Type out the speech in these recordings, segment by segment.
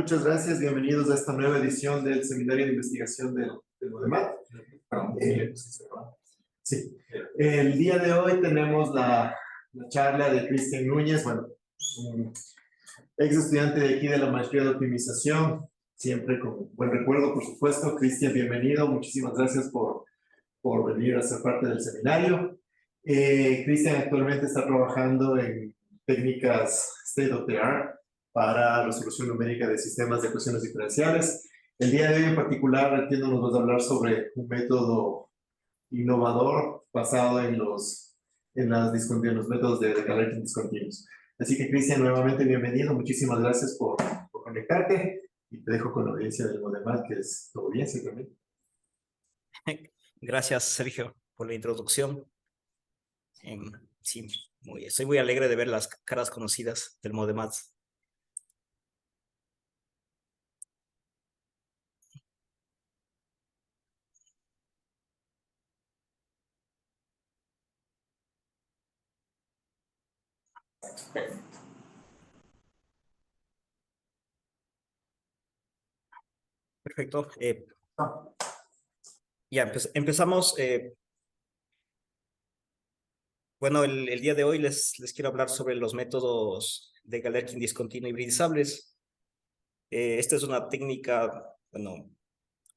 Muchas gracias. Bienvenidos a esta nueva edición del Seminario de Investigación del MODEMAT. Sí. El día de hoy tenemos la charla de Cristian Núñez, bueno, un ex estudiante de aquí de la maestría de optimización, siempre con buen recuerdo, por supuesto. Cristian, bienvenido. Muchísimas gracias por venir a ser parte del seminario. Cristian actualmente está trabajando en técnicas state of the art para resolución numérica de sistemas de ecuaciones diferenciales. El día de hoy en particular, entiendo, nos vas a hablar sobre un método innovador basado en los métodos de Galerkin discontinuos. Así que, Cristian, nuevamente bienvenido. Muchísimas gracias por conectarte y te dejo con la audiencia del MODEMAT, que es tu audiencia también. Gracias, Sergio, por la introducción. Sí, estoy muy alegre de ver las caras conocidas del MODEMAT. Perfecto. Ya empezamos. Bueno, el día de hoy les quiero hablar sobre los métodos de Galerkin discontinuo hibridizables. Esta es una técnica, bueno,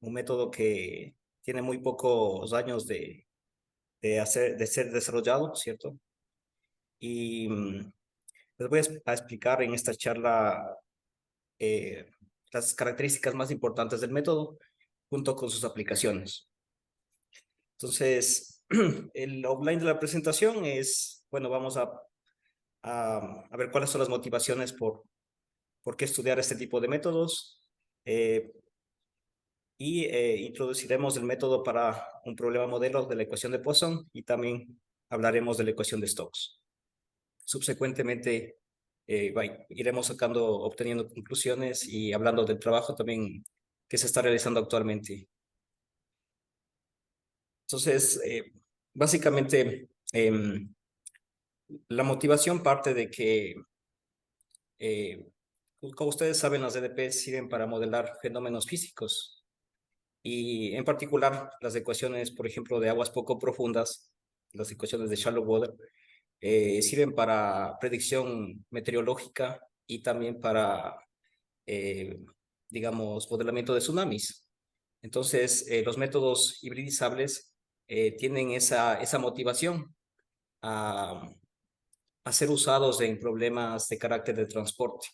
un método que tiene muy pocos años de ser desarrollado, ¿cierto? Y les voy a explicar en esta charla las características más importantes del método junto con sus aplicaciones. Entonces, el outline de la presentación es, bueno, vamos a ver cuáles son las motivaciones por qué estudiar este tipo de métodos introduciremos el método para un problema modelo de la ecuación de Poisson y también hablaremos de la ecuación de Stokes. Subsecuentemente, iremos obteniendo conclusiones y hablando del trabajo también que se está realizando actualmente. Entonces, básicamente, la motivación parte de que, como ustedes saben, las EDP sirven para modelar fenómenos físicos y en particular las ecuaciones, por ejemplo, de aguas poco profundas, las ecuaciones de shallow water, sirven para predicción meteorológica y también para, digamos, modelamiento de tsunamis. Entonces, los métodos hibridizables tienen esa motivación a ser usados en problemas de carácter de transporte.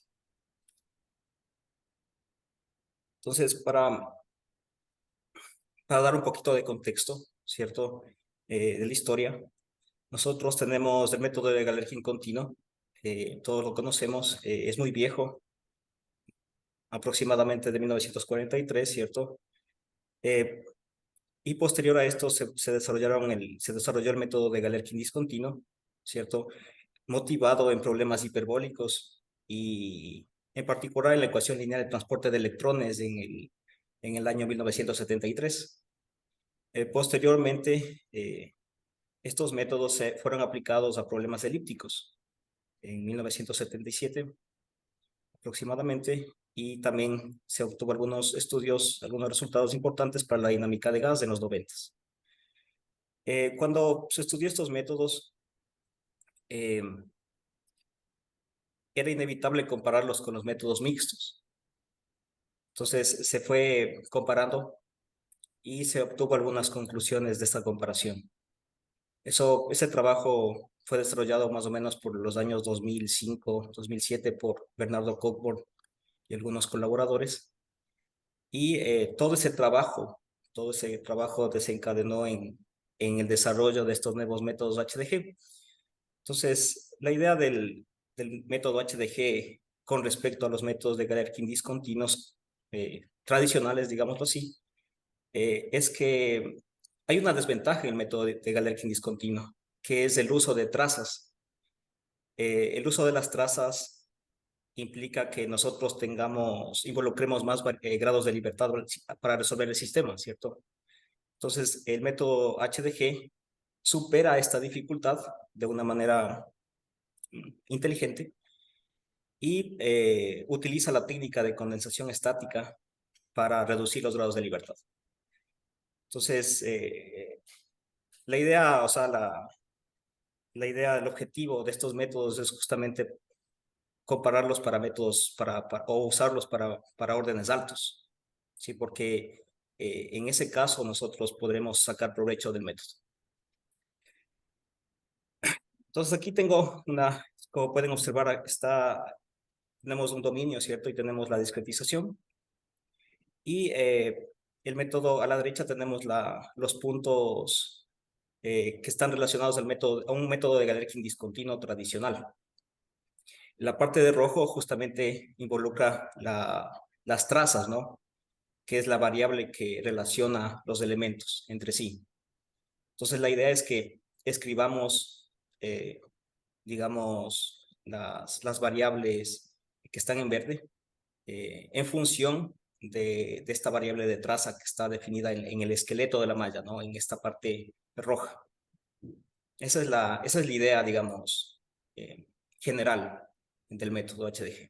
Entonces, para dar un poquito de contexto, ¿cierto? De la historia, nosotros tenemos el método de Galerkin continuo, todos lo conocemos, es muy viejo, aproximadamente de 1943, ¿cierto? Y posterior a esto se desarrolló el método de Galerkin discontinuo, ¿cierto? Motivado en problemas hiperbólicos y en particular en la ecuación lineal de transporte de electrones en el año 1973. Posteriormente, estos métodos fueron aplicados a problemas elípticos en 1977 aproximadamente, y también se obtuvo algunos resultados importantes para la dinámica de gas en los 90. Cuando se estudió estos métodos, era inevitable compararlos con los métodos mixtos. Entonces se fue comparando y se obtuvo algunas conclusiones de esta comparación. Ese trabajo fue desarrollado más o menos por los años 2005, 2007 por Bernardo Cockburn y algunos colaboradores. Y todo ese trabajo desencadenó en el desarrollo de estos nuevos métodos HDG. Entonces, la idea del método HDG con respecto a los métodos de Galerkin discontinuos tradicionales, digámoslo así, es que hay una desventaja en el método de Galerkin discontinuo, que es el uso de trazas. El uso de las trazas implica que nosotros involucremos más grados de libertad para resolver el sistema, ¿cierto? Entonces, el método HDG supera esta dificultad de una manera inteligente y utiliza la técnica de condensación estática para reducir los grados de libertad. Entonces, la idea, o sea, la idea, el objetivo de estos métodos es justamente compararlos para métodos, o usarlos para órdenes altos, ¿sí? Porque en ese caso nosotros podremos sacar provecho del método. Entonces aquí tengo como pueden observar, tenemos un dominio, ¿cierto? Y tenemos la discretización. Y el método a la derecha tenemos los puntos que están relacionados a un método de Galerkin discontinuo tradicional. La parte de rojo justamente involucra las trazas, ¿no? Que es la variable que relaciona los elementos entre sí. Entonces la idea es que escribamos, digamos, las variables que están en verde en función de esta variable de traza que está definida en el esqueleto de la malla, ¿no? En esta parte roja. Esa es la idea, digamos, general del método HDG.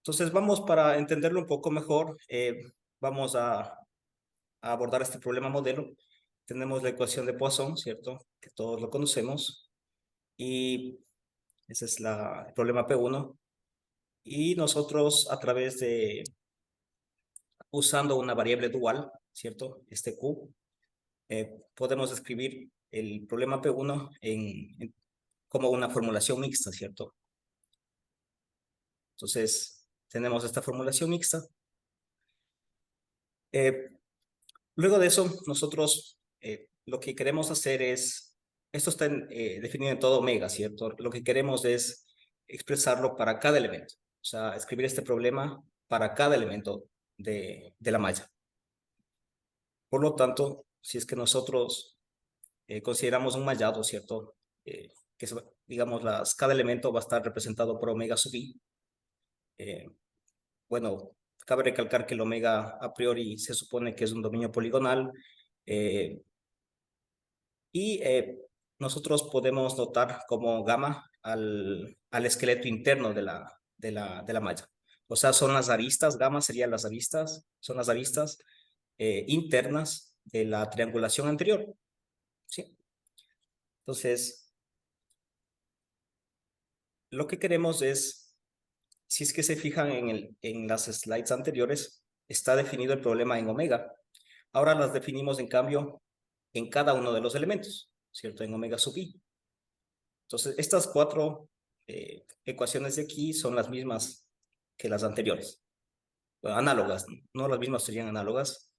Entonces, para entenderlo un poco mejor, vamos a abordar este problema modelo. Tenemos la ecuación de Poisson, ¿cierto? Que todos lo conocemos. Y ese es el problema P1. Y nosotros, usando una variable dual, ¿cierto? Este Q, podemos escribir el problema P1 como una formulación mixta, ¿cierto? Entonces, tenemos esta formulación mixta. Luego de eso, nosotros lo que queremos hacer esto está definido en todo omega, ¿cierto? Lo que queremos es expresarlo para cada elemento, o sea, escribir este problema para cada elemento de la malla. Por lo tanto, si es que nosotros consideramos un mallado, ¿cierto? Que digamos, cada elemento va a estar representado por omega sub i. Bueno, cabe recalcar que el omega a priori se supone que es un dominio poligonal y nosotros podemos notar como gamma al esqueleto interno de la malla. O sea, son las aristas, gamma serían las aristas, son las aristas internas de la triangulación anterior. ¿Sí? Entonces, lo que queremos es, si es que se fijan en las slides anteriores, está definido el problema en omega. Ahora las definimos, en cambio, en cada uno de los elementos, ¿cierto? En omega sub i. Entonces, estas cuatro ecuaciones de aquí son las mismas que las anteriores. Bueno, análogas, no las mismas serían análogas.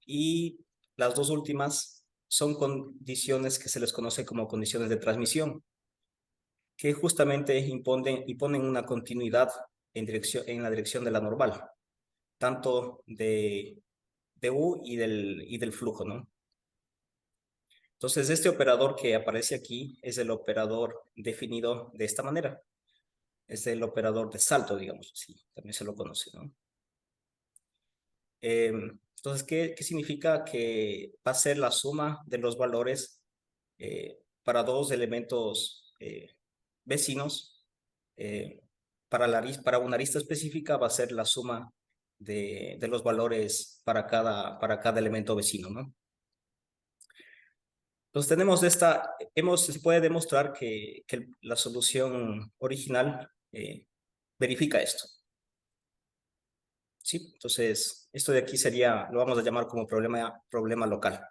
Y las dos últimas son condiciones que se les conoce como condiciones de transmisión, que justamente imponen una continuidad en la dirección de la normal, tanto de U y del flujo, ¿no? Entonces, este operador que aparece aquí es el operador definido de esta manera. Es el operador de salto, digamos así, también se lo conoce, ¿no? Entonces, ¿qué significa? Que va a ser la suma de los valores para dos elementos vecinos. Para una arista específica va a ser la suma de los valores para cada elemento vecino, ¿no? Entonces tenemos se puede demostrar que la solución original verifica esto. ¿Sí? Entonces, esto de aquí lo vamos a llamar como problema local,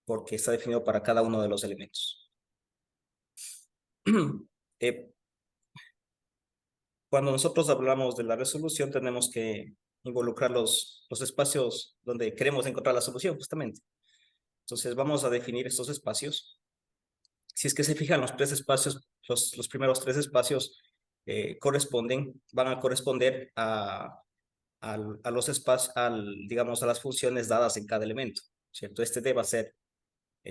porque está definido para cada uno de los elementos. Cuando nosotros hablamos de la resolución, tenemos que involucrar los espacios donde queremos encontrar la solución, justamente. Entonces, vamos a definir estos espacios. Si es que se fijan, los tres espacios, los primeros tres espacios van a corresponder a los espacios, digamos, a las funciones dadas en cada elemento, ¿cierto? Este D va a ser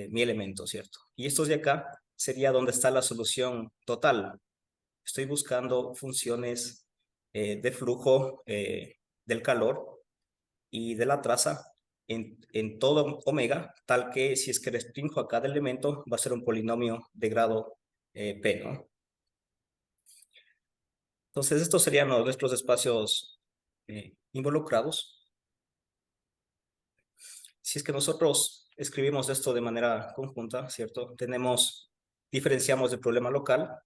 mi elemento, ¿cierto? Y estos de acá sería donde está la solución total. Estoy buscando funciones de flujo del calor y de la traza en todo omega, tal que si es que restringo a cada elemento, va a ser un polinomio de grado P, ¿no? Entonces, estos serían nuestros espacios involucrados. Si es que nosotros escribimos esto de manera conjunta, ¿cierto? Diferenciamos el problema local,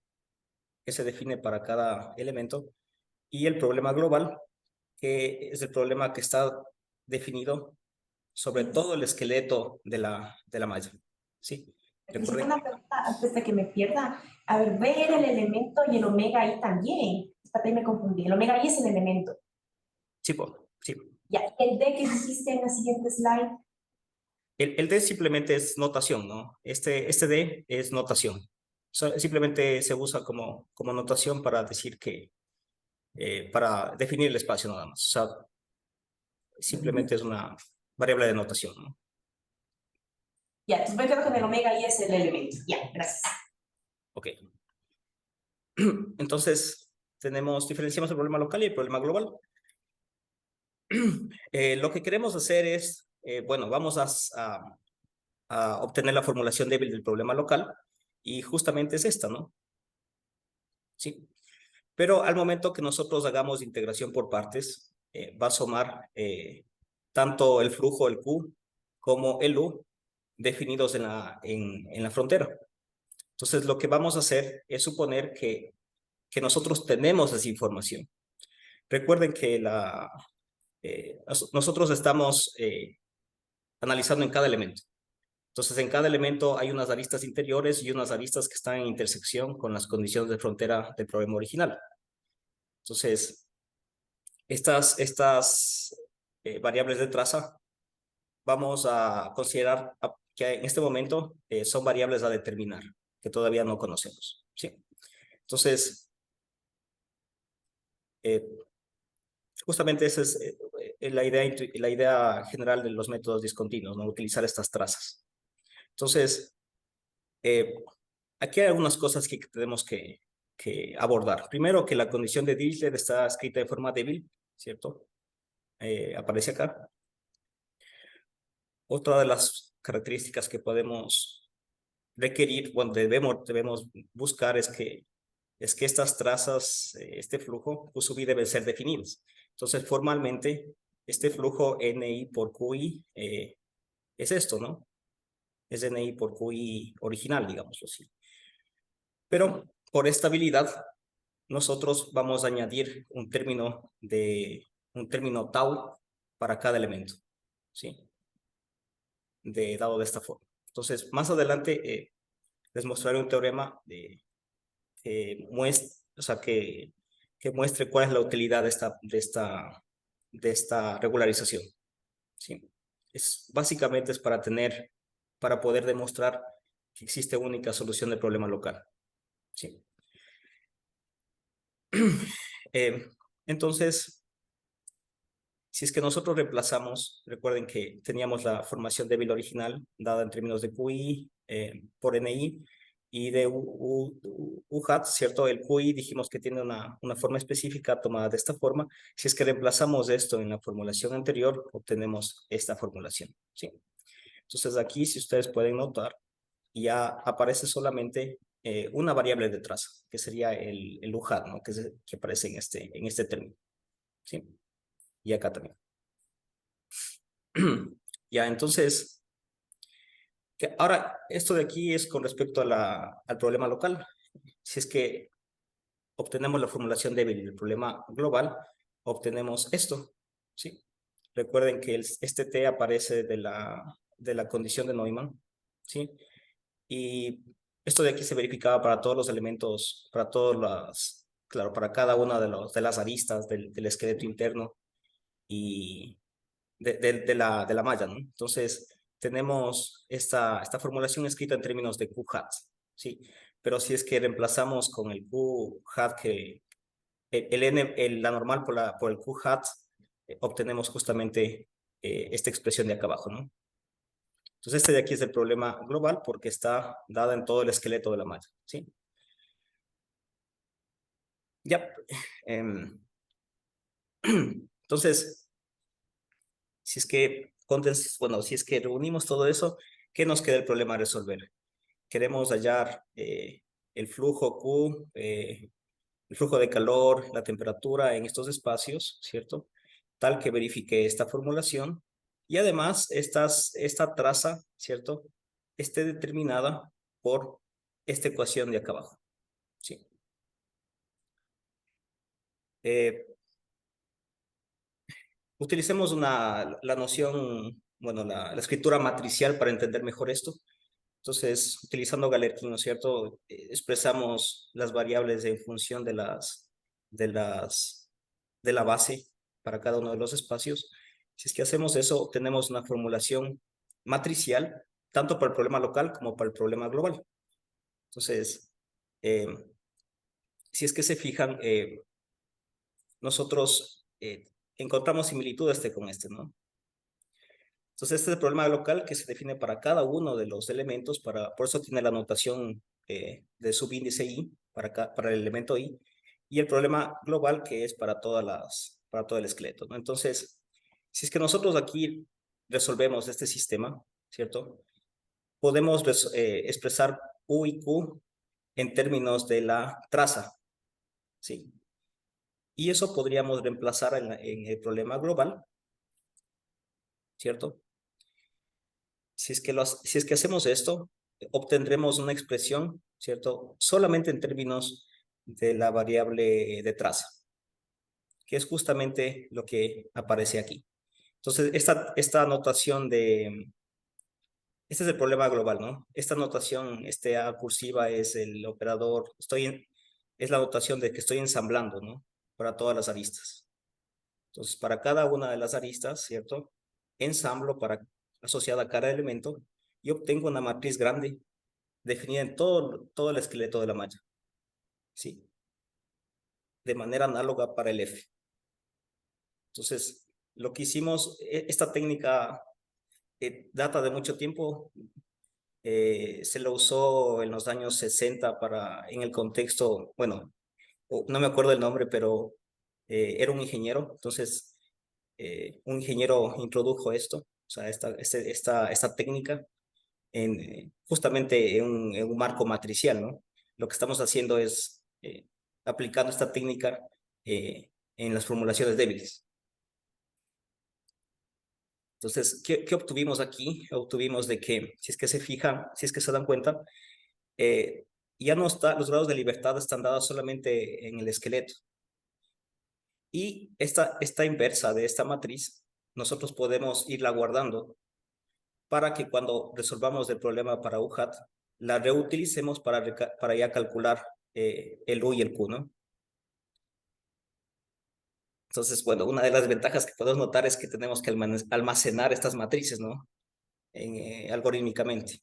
que se define para cada elemento, y el problema global, que es el problema que está definido sobre todo el esqueleto de la malla. ¿Sí? Necesito una pregunta antes de que me pierda. A ver, B era el elemento y el omega I también. Espérate, ahí me confundí. El omega I es el elemento. Sí, sí. Ya, el D que dijiste en la siguiente slide. El D simplemente es notación, ¿no? Este D es notación. Simplemente se usa como notación para decir que, para definir el espacio nada más. O sea, simplemente es una variable de notación, ¿no? Ya, entonces me quedo con el omega I es el elemento. Ya, gracias. Ok. Entonces, diferenciamos el problema local y el problema global. Lo que queremos hacer es, bueno, vamos a obtener la formulación débil del problema local y justamente es esta, ¿no? Sí. Pero al momento que nosotros hagamos integración por partes, va a sumar tanto el flujo, el Q, como el U, definidos en la frontera. Entonces, lo que vamos a hacer es suponer que nosotros tenemos esa información. Recuerden que nosotros estamos analizando en cada elemento. Entonces, en cada elemento hay unas aristas interiores y unas aristas que están en intersección con las condiciones de frontera del problema original. Entonces, estas variables de traza vamos a considerar que en este momento son variables a determinar, que todavía no conocemos. ¿Sí? Entonces, justamente esa es la idea general de los métodos discontinuos, ¿no? Utilizar estas trazas. Entonces, aquí hay algunas cosas que tenemos que abordar. Primero, que la condición de Dirichlet está escrita de forma débil, ¿cierto? Aparece acá. Otra de las características que podemos requerir, bueno, debemos buscar es que estas trazas, este flujo, QSUBI deben ser definidos. Entonces, formalmente, este flujo NI por QI es esto, ¿no? Es NI por QI original, digámoslo así. Pero por estabilidad, nosotros vamos a añadir un término tau para cada elemento, ¿sí? Dado de esta forma. Entonces, más adelante les mostraré un teorema que muestre cuál es la utilidad de esta regularización, ¿sí? Básicamente es para poder demostrar que existe única solución del problema local, ¿sí? Entonces, si es que nosotros reemplazamos, recuerden que teníamos la formación débil original dada en términos de QI por NI y de U hat, ¿cierto? El QI dijimos que tiene una forma específica tomada de esta forma. Si es que reemplazamos esto en la formulación anterior, obtenemos esta formulación, ¿sí? Entonces aquí, si ustedes pueden notar, ya aparece solamente una variable de traza, que sería el U hat, ¿no? Que aparece en este término, ¿sí? Y acá también. Ya, entonces, ahora, esto de aquí es con respecto al problema local. Si es que obtenemos la formulación débil del problema global, obtenemos esto, ¿sí? Recuerden que este T aparece de la condición de Neumann, ¿sí? Y esto de aquí se verificaba para todos los elementos, claro, para cada una de las aristas del esqueleto interno y de la malla, ¿no? Entonces, tenemos esta formulación escrita en términos de Q hat, ¿sí? Pero si es que reemplazamos con el Q hat, la normal por el Q hat, obtenemos justamente esta expresión de acá abajo, ¿no? Entonces, este de aquí es el problema global porque está dada en todo el esqueleto de la malla, ¿sí? Ya. Entonces, si es que reunimos todo eso, ¿qué nos queda el problema a resolver? Queremos hallar el flujo Q el flujo de calor, la temperatura en estos espacios, ¿cierto? Tal que verifique esta formulación. Y además, esta traza, ¿cierto? Esté determinada por esta ecuación de acá abajo, ¿sí? Utilicemos la noción, bueno, la escritura matricial para entender mejor esto. Entonces, utilizando Galerkin, ¿no es cierto? Expresamos las variables en función de la base para cada uno de los espacios. Si es que hacemos eso, obtenemos una formulación matricial, tanto para el problema local como para el problema global. Entonces, eh, si es que se fijan, nosotros encontramos similitudes con este, ¿no? Entonces, este es el problema local que se define para cada uno de los elementos, por eso tiene la notación de subíndice I para el elemento I, y el problema global que es para todo el esqueleto, ¿no? Entonces, si es que nosotros aquí resolvemos este sistema, ¿cierto? Podemos expresar U y Q en términos de la traza, ¿sí? Y eso podríamos reemplazar en el problema global, ¿cierto? Si es que hacemos esto, obtendremos una expresión, ¿cierto? Solamente en términos de la variable de traza, que es justamente lo que aparece aquí. Entonces, esta notación este es el problema global, ¿no? Esta notación, A cursiva es el operador, es la notación de que estoy ensamblando, ¿no? Para todas las aristas. Entonces, para cada una de las aristas, ¿cierto? Ensamblo asociada a cada elemento y obtengo una matriz grande definida en todo el esqueleto de la malla, ¿sí? De manera análoga para el F. Entonces, lo que hicimos, esta técnica data de mucho tiempo, se lo usó en los años 60 en el contexto, bueno, no me acuerdo el nombre, pero era un ingeniero, entonces un ingeniero introdujo esto, o sea, esta técnica justamente en un marco matricial, ¿no? Lo que estamos haciendo es aplicando esta técnica en las formulaciones débiles. Entonces, ¿qué obtuvimos aquí? Obtuvimos de que, si es que se fijan, si es que se dan cuenta, ya no está, los grados de libertad están dados solamente en el esqueleto. Y esta inversa de esta matriz, nosotros podemos irla guardando para que cuando resolvamos el problema para UHAT, la reutilicemos para ya calcular el U y el Q, ¿no? Entonces, bueno, una de las ventajas que podemos notar es que tenemos que almacenar estas matrices, ¿no? Algorítmicamente.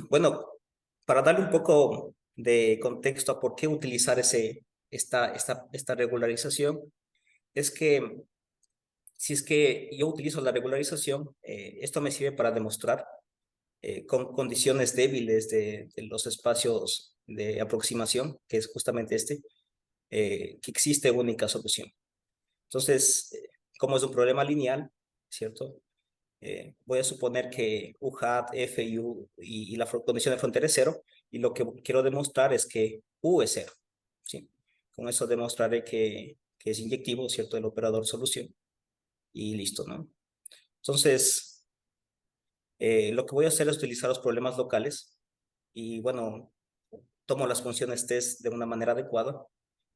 Bueno, para darle un poco de contexto a por qué utilizar esta regularización, es que si es que yo utilizo la regularización, esto me sirve para demostrar con condiciones débiles de los espacios de aproximación, que es justamente que existe única solución. Entonces, como es un problema lineal, ¿cierto? Voy a suponer que U hat, F y U y la condición de frontera es cero, y lo que quiero demostrar es que U es cero, ¿sí? Con eso demostraré que es inyectivo, ¿cierto? El operador solución, y listo, ¿no? Entonces, lo que voy a hacer es utilizar los problemas locales, y bueno, tomo las funciones test de una manera adecuada,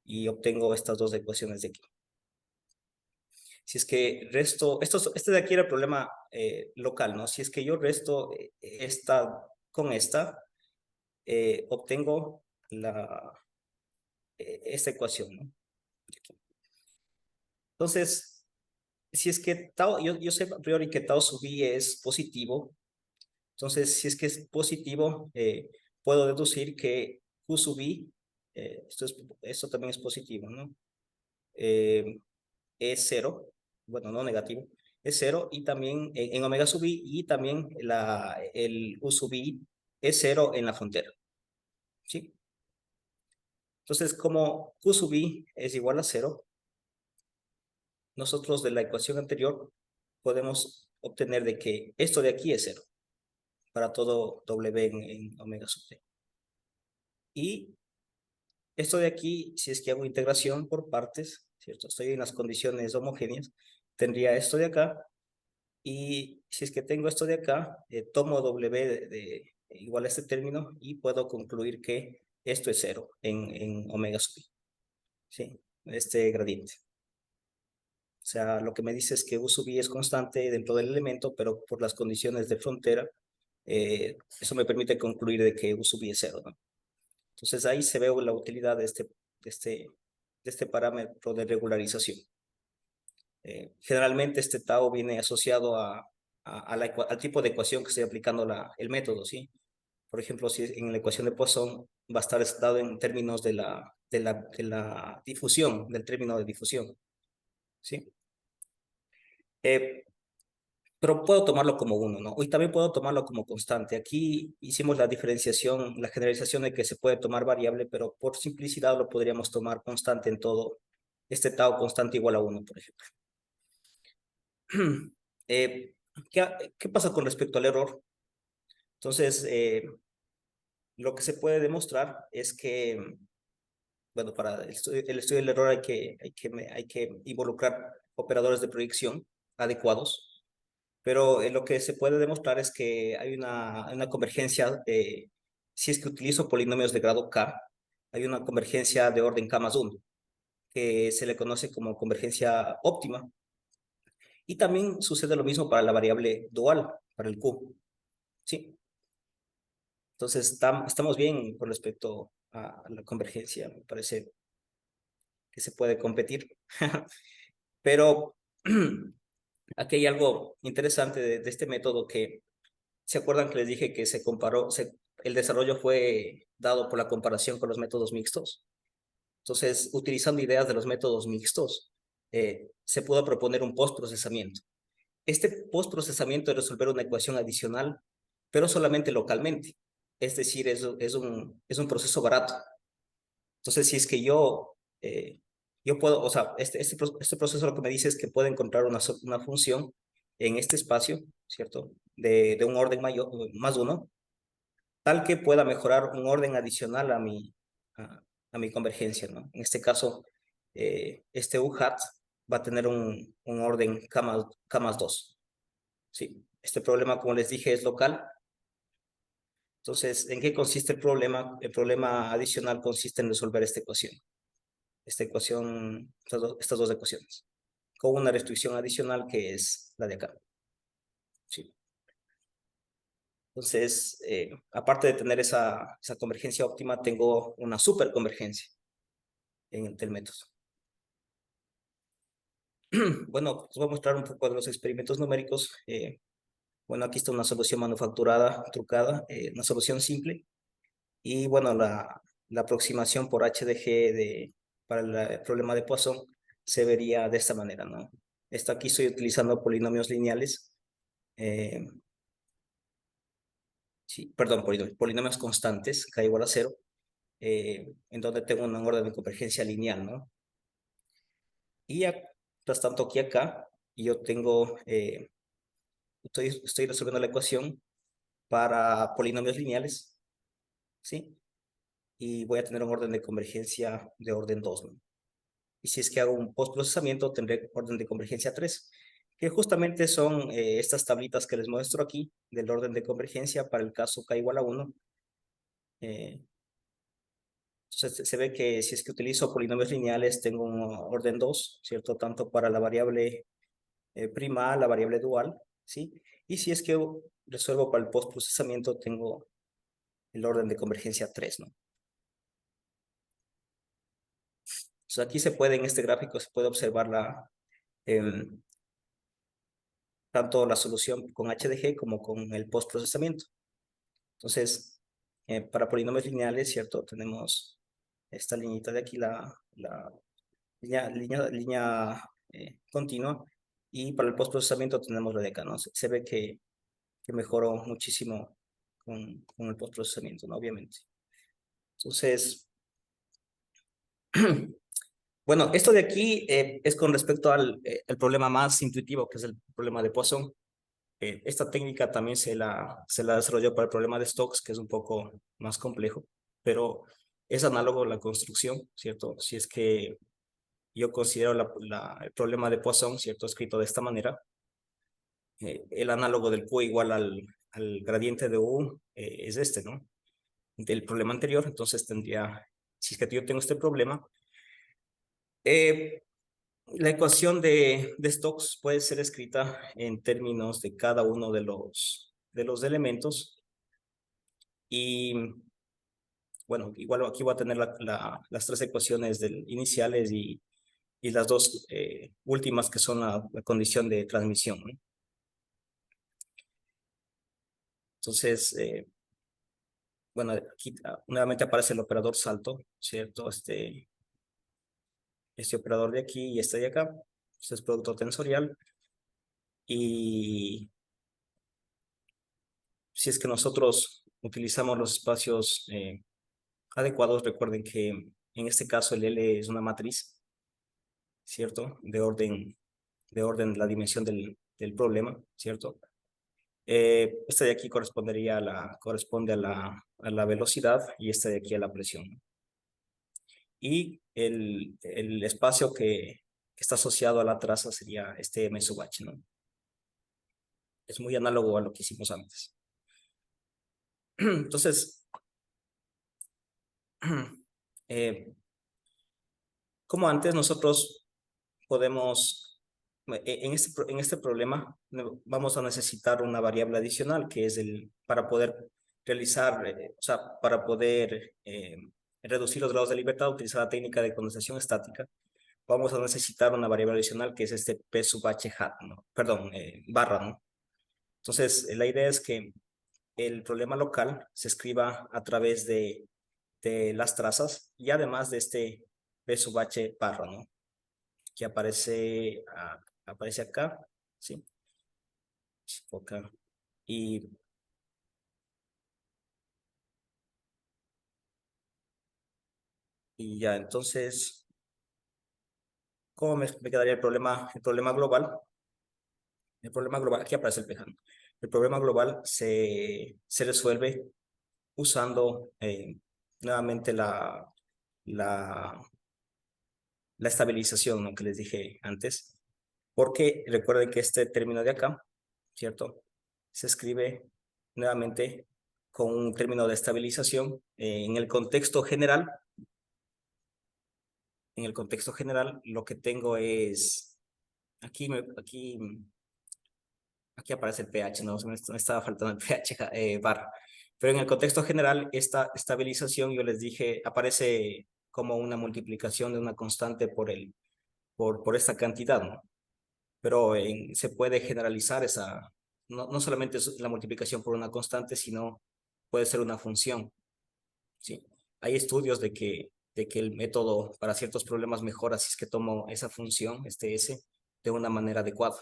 y obtengo estas dos ecuaciones de aquí. Si es que resto, este de aquí era el problema local, ¿no? Si es que yo resto esta con esta, obtengo esta ecuación, ¿no? Entonces, si es que tau, yo sé a priori que tau sub i es positivo, entonces si es que es positivo, puedo deducir que q sub i, esto también es positivo, ¿no? Es cero, bueno, no negativo, es cero, y también en omega sub i, y también el u sub i es cero en la frontera, ¿sí? Entonces, como q sub i es igual a cero, nosotros de la ecuación anterior podemos obtener de que esto de aquí es cero para todo w en omega sub t. Y esto de aquí, si es que hago integración por partes, ¿cierto? Estoy en las condiciones homogéneas, tendría esto de acá. Y si es que tengo esto de acá, tomo W igual a este término y puedo concluir que esto es cero en omega sub i, ¿sí? Este gradiente. O sea, lo que me dice es que U sub i es constante dentro del elemento, pero por las condiciones de frontera, eso me permite concluir de que U sub i es cero, ¿no? Entonces ahí se ve la utilidad de este parámetro de regularización. Generalmente este tau viene asociado al tipo de ecuación que estoy aplicando el método, ¿sí? Por ejemplo, si en la ecuación de Poisson va a estar dado en términos de la difusión, del término de difusión, ¿sí? Pero puedo tomarlo como uno, ¿no? Y también puedo tomarlo como constante. Aquí hicimos la diferenciación, la generalización de que se puede tomar variable, pero por simplicidad lo podríamos tomar constante en todo. Este tau constante igual a 1, por ejemplo. Eh, ¿qué pasa con respecto al error? Entonces, lo que se puede demostrar es que, bueno, para el estudio del error hay que involucrar operadores de proyección adecuados, pero lo que se puede demostrar es que hay una convergencia, si es que utilizo polinomios de grado K, hay una convergencia de orden K más 1, que se le conoce como convergencia óptima. Y también sucede lo mismo para la variable dual, para el Q, ¿sí? Entonces, estamos bien con respecto a la convergencia. Me parece que se puede competir. Pero aquí hay algo interesante de este método que, ¿se acuerdan que les dije que se comparó, el desarrollo fue dado por la comparación con los métodos mixtos? Entonces, utilizando ideas de los métodos mixtos, se pudo proponer un postprocesamiento. Este postprocesamiento es resolver una ecuación adicional, pero solamente localmente. Es decir, es un proceso barato. Entonces, si es que yo puedo, o sea, este proceso lo que me dice es que puedo encontrar una función en este espacio, ¿cierto? De un orden mayor, más uno, tal que pueda mejorar un orden adicional a mi convergencia, ¿no? En este caso, este U hat va a tener un orden K más 2. Sí, este problema, como les dije, es local. Entonces, ¿en qué consiste el problema? El problema adicional consiste en resolver esta ecuación, estas dos ecuaciones, con una restricción adicional que es la de acá. Sí. Entonces, aparte de tener esa convergencia óptima, tengo una superconvergencia en el método. Bueno, os voy a mostrar un poco de los experimentos numéricos. Bueno, aquí está una solución manufacturada, trucada, una solución simple. Y bueno, la aproximación por HDG para el problema de Poisson se vería de esta manera, ¿no? Aquí estoy utilizando polinomios lineales. Sí, perdón, polinomios constantes, K igual a 0, en donde tengo un orden de convergencia lineal, ¿no? Y mientras tanto aquí acá, yo tengo, estoy resolviendo la ecuación para polinomios lineales, ¿sí? Y voy a tener un orden de convergencia de orden 2, ¿no? Y si es que hago un postprocesamiento, tendré orden de convergencia 3, que justamente son estas tablitas que les muestro aquí, del orden de convergencia para el caso K igual a 1. Se ve que si es que utilizo polinomios lineales, tengo un orden 2, ¿cierto? Tanto para la variable prima A, la variable dual, ¿sí? Y si es que resuelvo para el postprocesamiento, tengo el orden de convergencia 3, ¿no? Entonces aquí en este gráfico se puede observar tanto la solución con HDG como con el postprocesamiento. Entonces, para polinomios lineales, ¿cierto? Tenemos esta liñita de aquí, la línea continua, y para el postprocesamiento tenemos la de acá, ¿no? Se ve que mejoró muchísimo con el postprocesamiento, ¿no? Obviamente. Entonces, bueno, esto de aquí es con respecto al el problema más intuitivo, que es el problema de Poisson. Esta técnica también se la desarrolló para el problema de Stokes, que es un poco más complejo, pero Es análogo a la construcción, ¿cierto? Si es que yo considero el problema de Poisson, ¿cierto? Escrito de esta manera, el análogo del Q igual al gradiente de U es este, ¿no? Del problema anterior, entonces tendría, si es que yo tengo este problema, la ecuación de Stokes puede ser escrita en términos de cada uno de los elementos y bueno, igual aquí voy a tener las tres ecuaciones iniciales y las dos últimas que son la condición de transmisión, ¿no? Entonces, bueno, aquí nuevamente aparece el operador salto, ¿cierto? Este operador de aquí y este de acá. Este es producto tensorial. Y si es que nosotros utilizamos los espacios adecuados, recuerden que en este caso el L es una matriz, ¿cierto? De orden la dimensión del problema, ¿cierto? Este de aquí corresponde a la velocidad y este de aquí a la presión. Y el espacio que está asociado a la traza sería este M sub H, ¿no? Es muy análogo a lo que hicimos antes. Entonces, como antes nosotros podemos, en este problema vamos a necesitar una variable adicional que es para poder realizar, o sea, para poder reducir los grados de libertad, utilizar la técnica de condensación estática, vamos a necesitar una variable adicional que es este P sub H hat, ¿no? Perdón, barra, ¿no? Entonces, la idea es que el problema local se escriba a través de las trazas y además de este P sub H barra, ¿no? Que aparece acá, ¿sí? Acá. Y ya, entonces, ¿cómo me quedaría el problema global? El problema global, aquí aparece el pejano. El problema global se resuelve usando nuevamente la estabilización, ¿no? Que les dije antes. Porque recuerden que este término de acá, ¿cierto? Se escribe nuevamente con un término de estabilización. En el contexto general, lo que tengo es, aquí aparece el pH, no me estaba faltando el pH bar. Pero en el contexto general, esta estabilización, yo les dije, aparece como una multiplicación de una constante por esta cantidad, ¿no? Pero se puede generalizar no solamente es la multiplicación por una constante, sino puede ser una función, ¿sí? Hay estudios de que el método para ciertos problemas mejora si es que tomo esa función, este S, de una manera adecuada,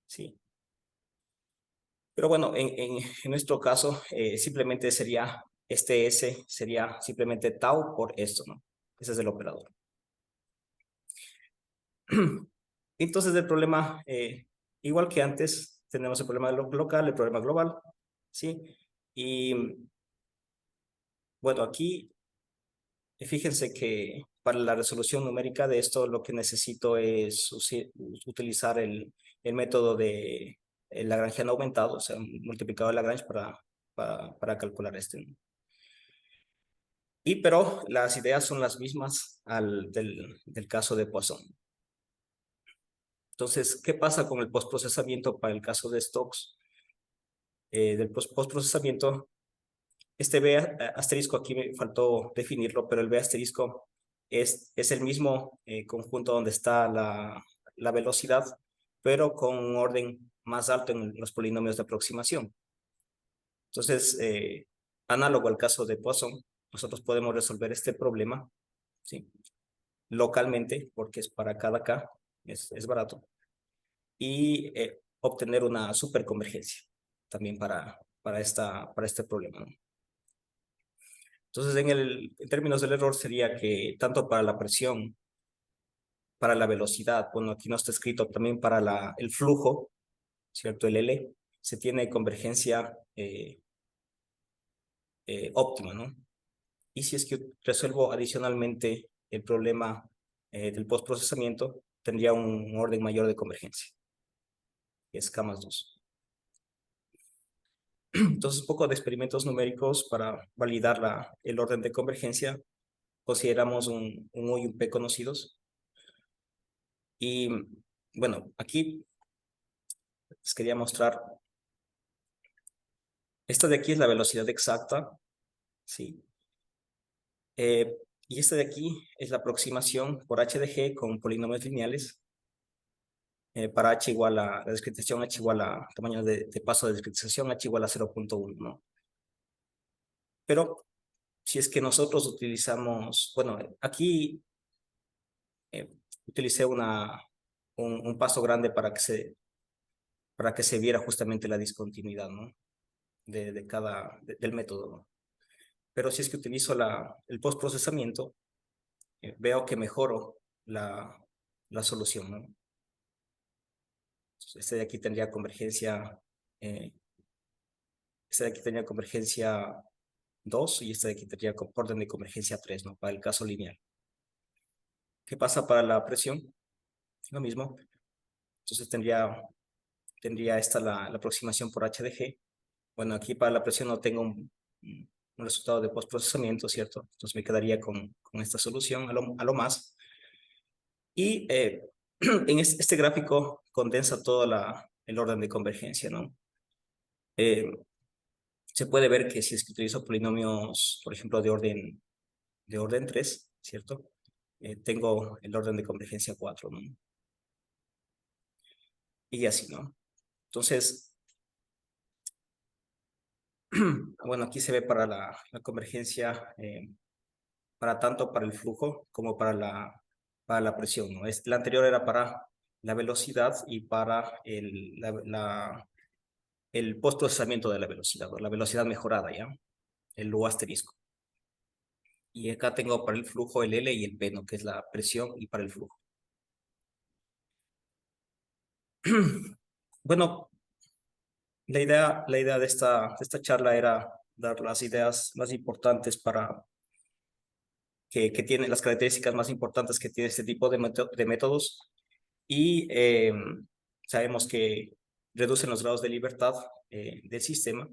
¿sí? Pero bueno, en nuestro caso, simplemente sería, este S sería simplemente tau por esto, ¿no? Ese es el operador. Entonces el problema, igual que antes, tenemos el problema local, el problema global, ¿sí? Y bueno, aquí fíjense que para la resolución numérica de esto lo que necesito es utilizar el método de Lagrangiano aumentado, o sea, multiplicador de Lagrange para calcular este. Pero las ideas son las mismas del caso de Poisson. Entonces, ¿qué pasa con el postprocesamiento para el caso de Stokes? Del postprocesamiento, este B asterisco aquí me faltó definirlo, pero el B asterisco es el mismo conjunto donde está la velocidad, pero con un orden más alto en los polinomios de aproximación. Entonces, análogo al caso de Poisson, nosotros podemos resolver este problema, ¿sí? Localmente, porque es para cada K, es barato, y obtener una superconvergencia también para este problema, ¿no? Entonces, en términos del error sería que tanto para la presión, para la velocidad, bueno, aquí no está escrito, también para el flujo, ¿cierto? El L, se tiene convergencia óptima, ¿no? Y si es que resuelvo adicionalmente el problema del postprocesamiento, tendría un orden mayor de convergencia, que es K más 2. Entonces, un poco de experimentos numéricos para validar el orden de convergencia. Consideramos un U y un P conocidos. Y bueno, aquí les quería mostrar. Esta de aquí es la velocidad exacta, ¿sí? Y esta de aquí es la aproximación por h de g con polinomios lineales. Para h igual a, la discretización h igual a tamaño de paso de discretización h igual a 0.1, ¿no? Pero si es que nosotros utilizamos, bueno, aquí utilicé un paso grande para que se viera justamente la discontinuidad, ¿no? Del método, ¿no? Pero si es que utilizo el postprocesamiento, veo que mejoro la solución, ¿no? Este de aquí tendría convergencia, este de aquí tendría convergencia 2 y este de aquí tendría orden de convergencia 3, ¿no? Para el caso lineal. ¿Qué pasa para la presión? Lo mismo. Entonces tendría esta la aproximación por h de g. Bueno, aquí para la presión no tengo un resultado de postprocesamiento, ¿cierto? Entonces me quedaría con esta solución a lo más. Y en este gráfico condensa todo el orden de convergencia, ¿no? Se puede ver que si es que utilizo polinomios, por ejemplo, de orden 3, ¿cierto? Tengo el orden de convergencia 4, ¿no? Y así, ¿no? Entonces, bueno, aquí se ve para la convergencia, para tanto para el flujo como para la presión, ¿no? La anterior era para la velocidad y para el postprocesamiento de la velocidad, o la velocidad mejorada, ¿ya? El U asterisco. Y acá tengo para el flujo el L y el P, ¿no? Que es la presión y para el flujo. Bueno, la idea de esta charla era dar las ideas más importantes que tienen las características más importantes que tiene este tipo de métodos y sabemos que reducen los grados de libertad del sistema.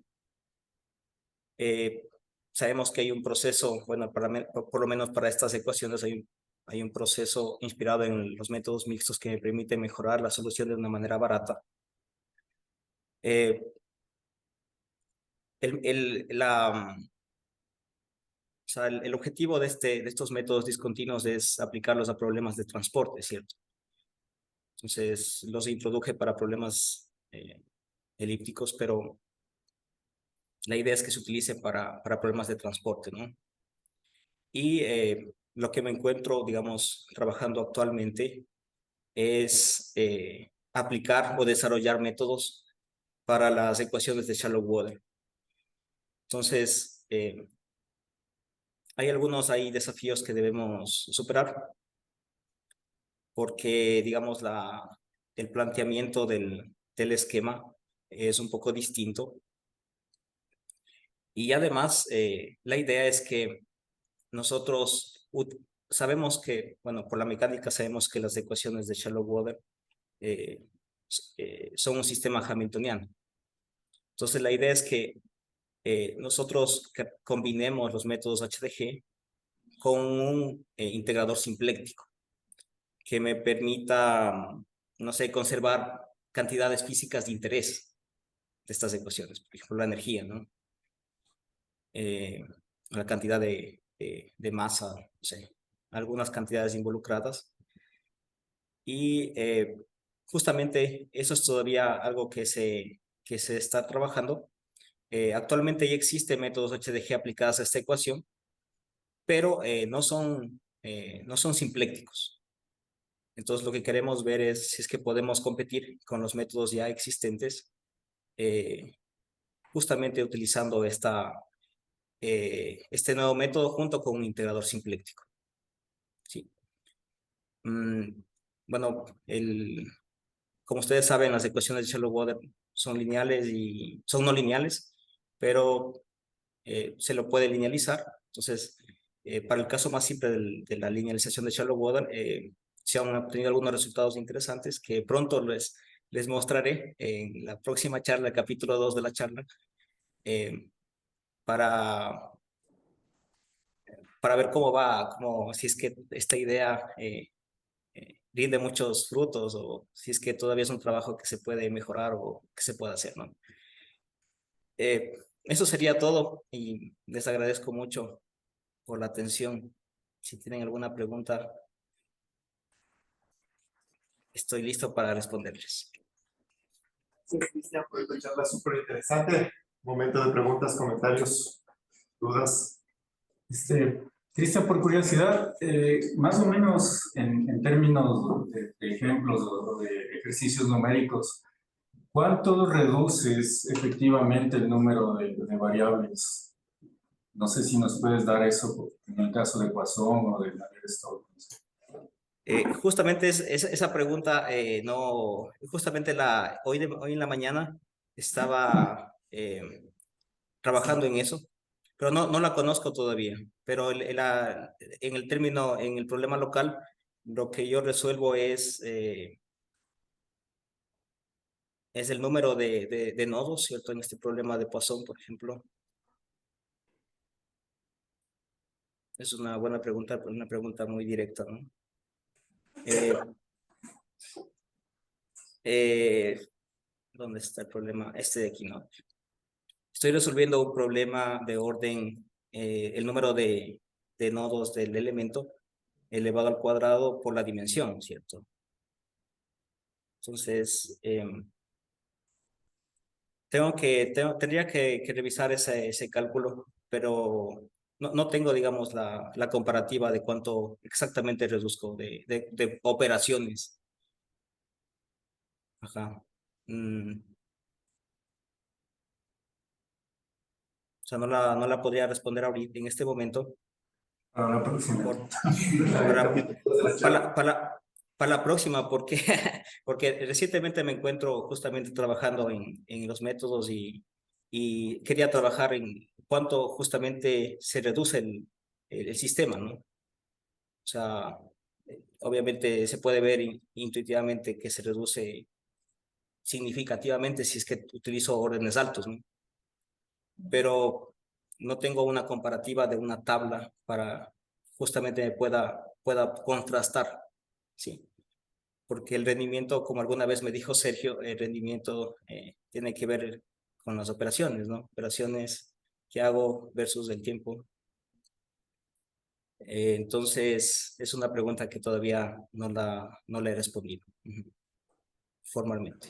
Sabemos que hay un proceso, bueno, por lo menos para estas ecuaciones hay un proceso inspirado en los métodos mixtos que permiten mejorar la solución de una manera barata. O sea, el objetivo de estos métodos discontinuos es aplicarlos a problemas de transporte, ¿cierto? Entonces, los introduje para problemas elípticos, pero la idea es que se utilice para problemas de transporte, ¿no? Y lo que me encuentro, digamos, trabajando actualmente es aplicar o desarrollar métodos para las ecuaciones de shallow water. Entonces, hay algunos desafíos que debemos superar porque, digamos, el planteamiento del esquema es un poco distinto. Y además, la idea es que nosotros sabemos que, bueno, por la mecánica sabemos que las ecuaciones de shallow water son un sistema hamiltoniano. Entonces, la idea es que nosotros combinemos los métodos HDG con un integrador simpléctico que me permita, no sé, conservar cantidades físicas de interés de estas ecuaciones. Por ejemplo, la energía, ¿no? La cantidad de masa, no sé, algunas cantidades involucradas. Y justamente eso es todavía algo que se está trabajando. Actualmente ya existen métodos HDG aplicados a esta ecuación, pero no son simplécticos. Entonces, lo que queremos ver es si es que podemos competir con los métodos ya existentes, justamente utilizando este nuevo método junto con un integrador simpléctico. Sí. Bueno, como ustedes saben, las ecuaciones de shallow water son lineales y son no lineales, pero se lo puede linealizar. Entonces, Para el caso más simple de la linealización de Shallow Water, se han obtenido algunos resultados interesantes que pronto les mostraré en la próxima charla, el capítulo 2 de la charla, para, para ver cómo va, si es que esta idea rinde muchos frutos o si es que todavía es un trabajo que se puede mejorar o que se puede hacer, ¿no? Eso sería todo y les agradezco mucho por la atención. Si tienen alguna pregunta, estoy listo para responderles. Sí, Cristian, por esta charla súper interesante. Momento de preguntas, comentarios, dudas. Cristian, por curiosidad, más o menos en términos de ejemplos o de ejercicios numéricos, ¿cuánto reduces efectivamente el número de variables? No sé si nos puedes dar eso en el caso de Poisson o de Navier-Stokes. Justamente esa pregunta, no, justamente hoy en la mañana estaba trabajando en eso, pero no la conozco todavía. Pero en el problema local, lo que yo resuelvo es el número de nodos, ¿cierto? En este problema de Poisson, por ejemplo. Es una buena pregunta, una pregunta muy directa, ¿no? ¿Dónde está el problema? Este de aquí, ¿no? Estoy resolviendo un problema de orden, el número de nodos del elemento elevado al cuadrado por la dimensión, ¿cierto? Entonces, tendría que revisar ese cálculo, pero no tengo, digamos, la comparativa de cuánto exactamente reduzco de operaciones. Ajá. O sea, no la podría responder ahorita en este momento. Para la próxima. Para la próxima, porque, porque recientemente me encuentro justamente trabajando en los métodos y quería trabajar en cuánto justamente se reduce el sistema, ¿no? O sea, obviamente se puede ver intuitivamente que se reduce significativamente si es que utilizo órdenes altos, ¿no? Pero no tengo una comparativa de una tabla para justamente pueda contrastar, ¿sí? Porque el rendimiento, como alguna vez me dijo Sergio, el rendimiento tiene que ver con las operaciones, ¿no? Operaciones que hago versus el tiempo. Entonces, es una pregunta que todavía no la he respondido formalmente.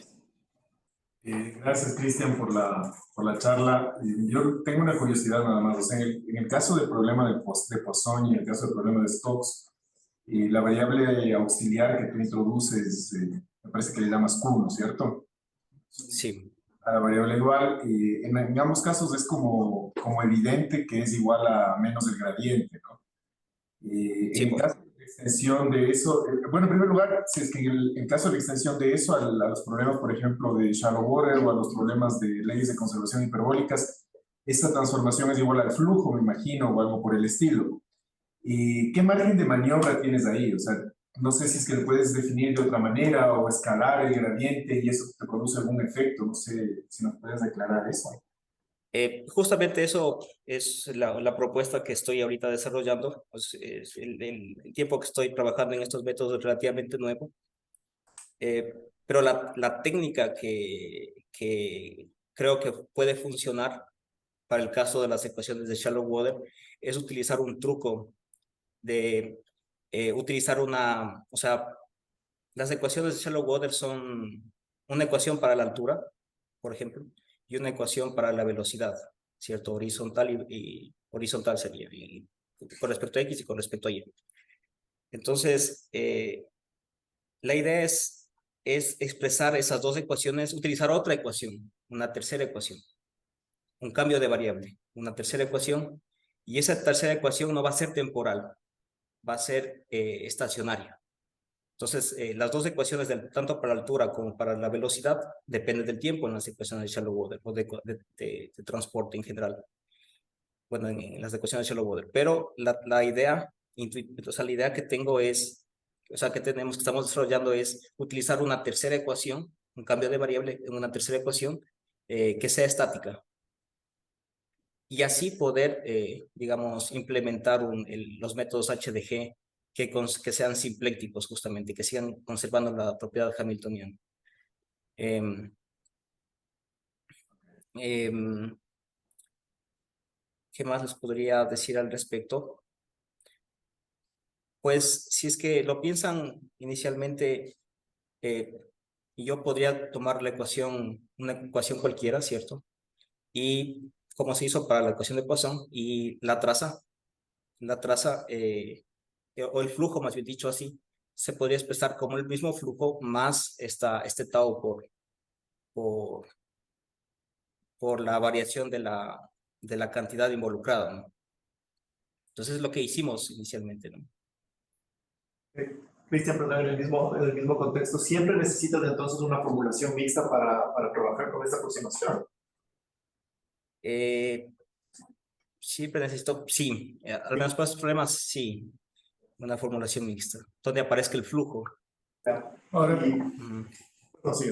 Gracias, Cristian, por la charla. Yo tengo una curiosidad nada más. O sea, en el caso del problema de Poisson y en el caso del problema de Stokes, la variable auxiliar que tú introduces, me parece que le llamas Q, ¿no es cierto? Sí. A la variable igual, en ambos casos es como evidente que es igual a menos el gradiente, ¿no? Sí, En el caso de extensión de eso, bueno, en primer lugar, si es que en caso de la extensión de eso a los problemas, por ejemplo, de shallow water o a los problemas de leyes de conservación hiperbólicas, esta transformación es igual al flujo, me imagino, o algo por el estilo. ¿Y qué margen de maniobra tienes ahí? O sea, no sé si es que lo puedes definir de otra manera o escalar el gradiente y eso te produce algún efecto. No sé si nos puedes declarar eso. Justamente eso es la propuesta que estoy ahorita desarrollando. Pues, el tiempo que estoy trabajando en estos métodos es relativamente nuevo. Pero la técnica que creo que puede funcionar para el caso de las ecuaciones de shallow water es utilizar un truco de utilizar o sea, las ecuaciones de shallow water son una ecuación para la altura, por ejemplo, y una ecuación para la velocidad, ¿cierto? Horizontal y horizontal sería, con respecto a X y con respecto a Y. Entonces, la idea es expresar esas dos ecuaciones, utilizar otra ecuación, una tercera ecuación, un cambio de variable, una tercera ecuación, y esa tercera ecuación no va a ser temporal, va a ser estacionaria. Entonces, las dos ecuaciones, tanto para la altura como para la velocidad, dependen del tiempo en las ecuaciones de shallow water o de transporte en general. bueno, en las ecuaciones de Shallow-Water, pero la idea, o sea, la idea que tengo es, o sea, que estamos desarrollando es utilizar una tercera ecuación, un cambio de variable en una tercera ecuación que sea estática. Y así poder, digamos, implementar los métodos HDG que sean simplécticos justamente, que sigan conservando la propiedad hamiltoniana. ¿Qué más les podría decir al respecto? Pues si es que lo piensan inicialmente, yo podría tomar una ecuación cualquiera, ¿cierto? Y como se hizo para la ecuación de Poisson, y la traza, o el flujo, más bien dicho así, se podría expresar como el mismo flujo más este tau por la variación de la cantidad involucrada, ¿no? Entonces es lo que hicimos inicialmente, ¿no? Cristian, pero en el mismo contexto, ¿siempre necesitas entonces una formulación mixta para trabajar con esta aproximación? Siempre necesito, sí, al menos para estos problemas, sí, una formulación mixta, donde aparezca el flujo. Ahora, No, sí,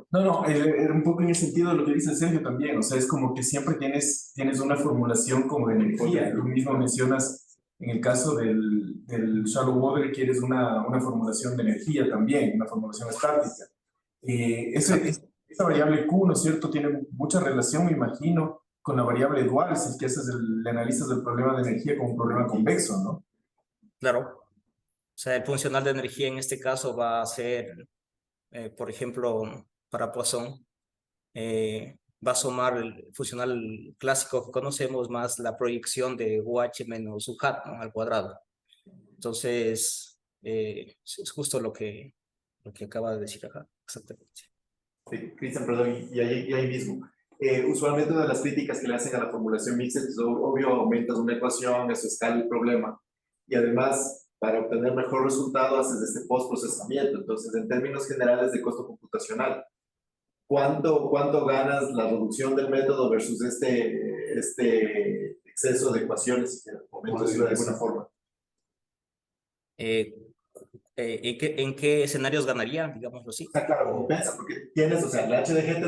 no. no, un poco en el sentido de lo que dice Sergio también, o sea, es como que siempre tienes una formulación como de energía, lo mismo mencionas en el caso del shallow water, quieres una formulación de energía también, una formulación estática. Esa variable Q, ¿no es cierto?, tiene mucha relación, me imagino, con la variable dual, si es que le analizas el problema de energía como un problema convexo, ¿no? Claro, o sea, el funcional de energía en este caso va a ser, por ejemplo, para Poisson, va a sumar el funcional clásico que conocemos más la proyección de UH menos UHAT, ¿no?, al cuadrado. Entonces, es justo lo que acaba de decir acá, exactamente. Sí, Cristian, perdón, y ahí mismo. Usualmente una de las críticas que le hacen a la formulación mixta es, obvio, aumentas una ecuación, eso escala el problema. Y además, para obtener mejor resultado, haces este postprocesamiento. Entonces, en términos generales de costo computacional, ¿cuánto ganas la reducción del método versus este exceso de ecuaciones? Si comento eso de alguna forma. ¿En qué escenarios ganaría, digámoslo así? Está claro, compensa, porque tienes, o sea, el HDG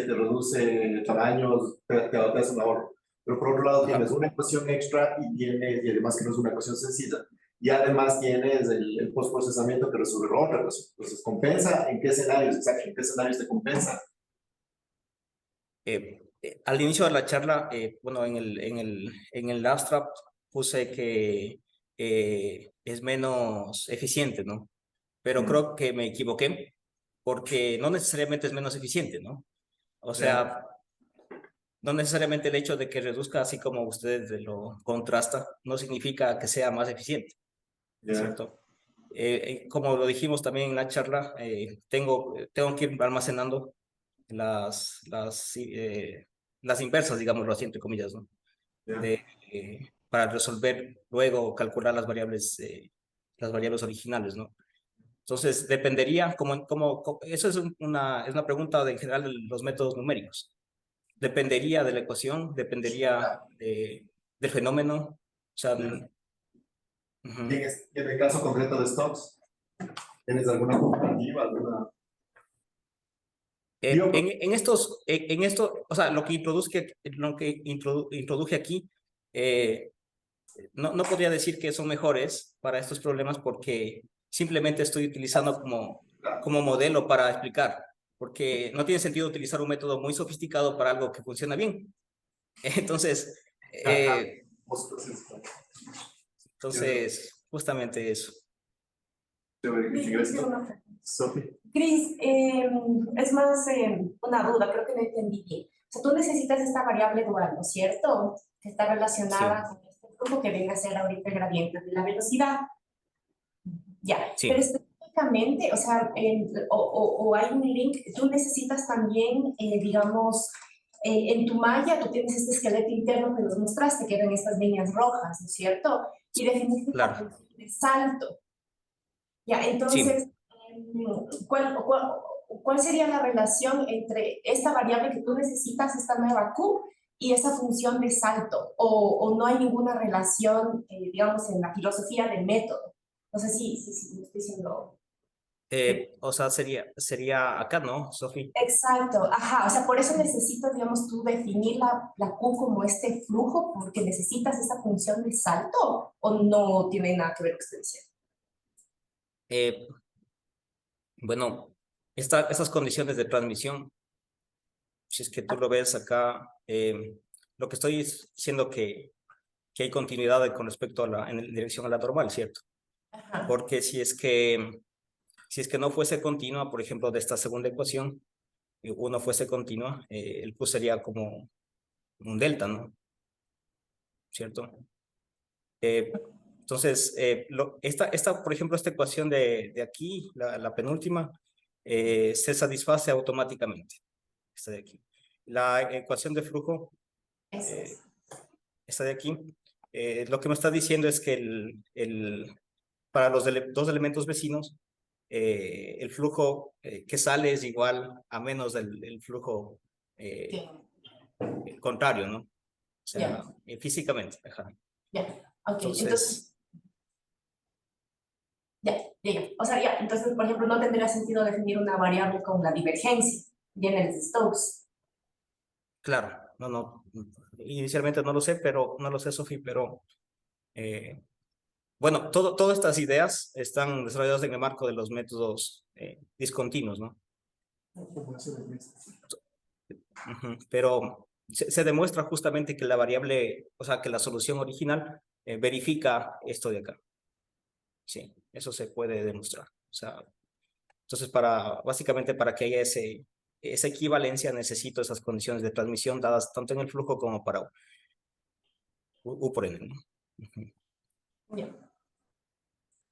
te reduce tamaños, te hace un ahorro. Pero por otro lado tienes una ecuación extra y además que no es una ecuación sencilla. Y además tienes el postprocesamiento que resuelve la otra ecuación. Entonces, ¿compensa? ¿En qué escenarios? Exacto, ¿en qué escenarios te compensa? Al inicio de la charla, bueno, en el abstract puse que es menos eficiente, ¿no? Pero creo que me equivoqué porque no necesariamente es menos eficiente, ¿no? O sea, no necesariamente el hecho de que reduzca, así como ustedes lo contrasta, no significa que sea más eficiente, ¿cierto? Como lo dijimos también en la charla, tengo que ir almacenando las inversas, digámoslo así, entre comillas, ¿no? Para resolver luego, calcular las variables originales, ¿no? Entonces, dependería, eso es una pregunta en general de los métodos numéricos. Dependería de la ecuación, dependería del fenómeno, o sea... Y en el caso concreto de Stokes, ¿tienes alguna comparativa? En esto, o sea, lo que introduje aquí, no podría decir que son mejores para estos problemas porque simplemente estoy utilizando como modelo para explicar, porque no tiene sentido utilizar un método muy sofisticado para algo que funciona bien. Entonces, justamente eso. Cris, es más una duda, creo que no entendí bien. O sea, tú necesitas esta variable dual, ¿no es cierto? Que está relacionada con este flujo que venga a ser ahorita el gradiente de la velocidad. Ya, Sí. pero específicamente, o sea, o hay un link, tú necesitas también, digamos, en tu malla tú tienes este esqueleto interno que nos mostraste, que eran estas líneas rojas, ¿no es cierto? Y definiste la función de salto. Ya, entonces, ¿cuál sería la relación entre esta variable que tú necesitas, esta nueva Q, y esa función de salto, o no hay ninguna relación, digamos, en la filosofía del método. No sé si me estoy diciendo... O sea, sería acá, ¿no, Sofi? Exacto, ajá, o sea, por eso necesitas, digamos, tú definir la Q como este flujo, porque necesitas esa función de salto, o no tiene nada que ver con lo que estoy diciendo. Bueno, estas condiciones de transmisión, si es que tú lo ves acá, lo que estoy diciendo que hay continuidad con respecto a en dirección a la normal, ¿cierto? Ajá. Porque si es que no fuese continua, por ejemplo, de esta segunda ecuación, uno fuese continua, el Q sería como un delta, ¿no? ¿Cierto? Entonces, por ejemplo, esta ecuación de aquí, la penúltima, se satisface automáticamente. Esta de aquí. La ecuación de flujo, Eso es. esta de aquí, lo que me está diciendo es que para los dos elementos vecinos, el flujo que sale es igual a menos del flujo Sí. contrario, ¿no? O sea, Ya. físicamente. Ajá. Ya, ok, Entonces, ya. O sea, ya, entonces, por ejemplo, no tendría sentido definir una variable con la divergencia, viene de Stokes. claro, no, inicialmente no lo sé, Sofi, pero bueno, todas estas ideas están desarrolladas en el marco de los métodos discontinuos, ¿no? Pero se demuestra justamente que la variable, o sea, que la solución original verifica esto de acá. Sí, eso se puede demostrar. O sea, entonces, básicamente para que haya esa equivalencia, necesito esas condiciones de transmisión dadas tanto en el flujo como para U por N, ¿no? Ya.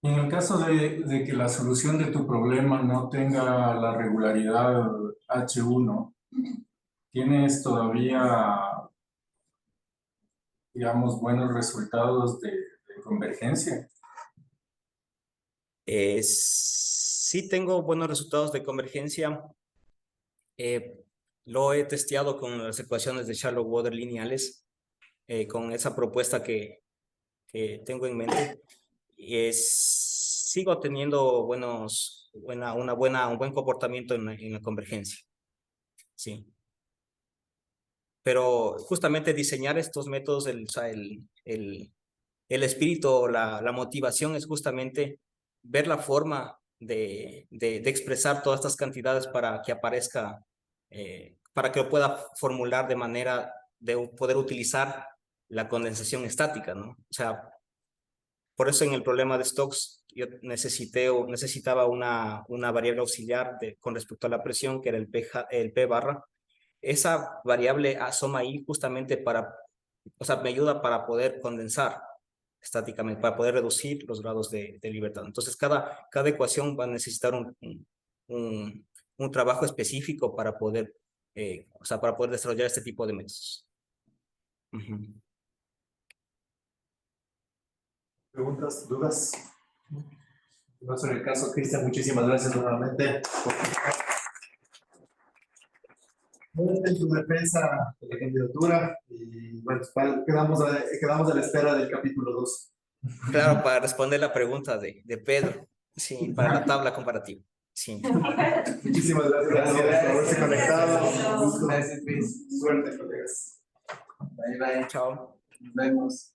En el caso de que la solución de tu problema no tenga la regularidad H1, ¿tienes todavía, digamos, buenos resultados de convergencia? Sí tengo buenos resultados de convergencia. Lo he testeado con las ecuaciones de Shallow-Water lineales, con esa propuesta que tengo en mente. Sigo teniendo un buen comportamiento en la convergencia. Sí. Pero justamente diseñar estos métodos, el espíritu, la motivación es justamente ver la forma de expresar todas estas cantidades para que aparezca, para que lo pueda formular de manera de poder utilizar la condensación estática, ¿no? O sea, por eso en el problema de Stokes yo necesitaba una variable auxiliar con respecto a la presión, que era el P barra. Esa variable asoma ahí justamente o sea, me ayuda para poder condensar estáticamente, para poder reducir los grados de libertad. Entonces, cada ecuación va a necesitar un trabajo específico para poder, o sea, para poder desarrollar este tipo de métodos. ¿Preguntas, dudas? No sobre el caso, Cristian, muchísimas gracias nuevamente. En tu defensa de la candidatura y bueno, quedamos a la espera del capítulo 2. Claro, para responder la pregunta de Pedro, sí, para la tabla comparativa. Sí. Muchísimas gracias por haberse conectado. Gracias, Luis. Suerte, colegas. Bye, bye. Chao. Nos vemos.